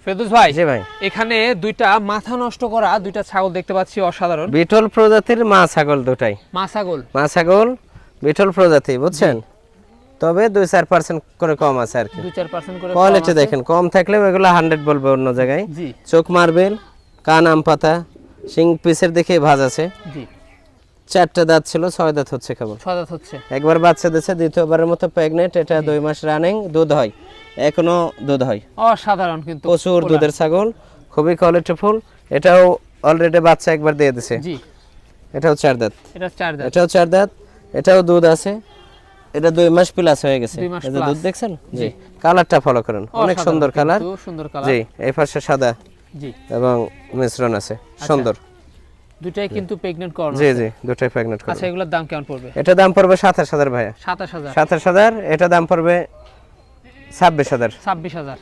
ফেরদৌস ভাই, জি ভাই, এখানে দুইটা মাথা নষ্ট করা দুইটা ছাগল দেখতে পাচ্ছি, অসাধারণ। বিটল প্রজাতির মা ছাগল দুটাই, মা ছাগল, মা ছাগল বিটল প্রজাতি, বুঝছেন? তবে 2-4% করে কম আছে আর কি। 2-4% করে কোয়ালিটি কম আছে। দেখেন, কম থাকলে ওইগুলো 100 বলবে অন্য জায়গায়। জি চোখ মার্বেল, কান আম পাতা, শিং পিসের দেখে ভাজ আছে। জি, 4টা দাঁত ছিল, 6 দাঁত হচ্ছে কেবল। সদাত হচ্ছে। একবার বাচ্চা দিয়েছে, দ্বিতীয়বারের মতো প্রেগনেন্ট। এটা 2 মাস রানিং, দুধ হয়, এখনো দুধ হয়। অসাধারণ কিন্তু, প্রচুর ওলা। দুধের ছাগল, খুবই কোয়ালিটিফুল। এটাও অলরেডি বাচ্চা একবার দিয়ে দিছে। জি, এটাও 4 দাঁত, এটা 4 দাঁত। এটাও 4 দাঁত, এটাও দুধ আছে। এটা 2 মাস প্লাস হয়ে গেছে। 2 মাস এই যে দুধ plus। দেখছেন? জি। জি। কালারটা ফলো করেন, অনেক অসাধারণ সুন্দর কালার। কিন্তু, সুন্দর কালার। জি, এই পাশে সাদা জি, এবং মিশ্রণ আছে, সুন্দর। দুটাই কিন্তু প্রেগন্যান্ট করানো জি আছে। জি, দুটাই প্রেগনেন্ট করে। আচ্ছা, এগুলোর দাম কেমন পড়বে? এটা দাম পড়বে 27000 ভাইয়া। 27000, 27000। এটা দাম পড়বে 26000। 26000।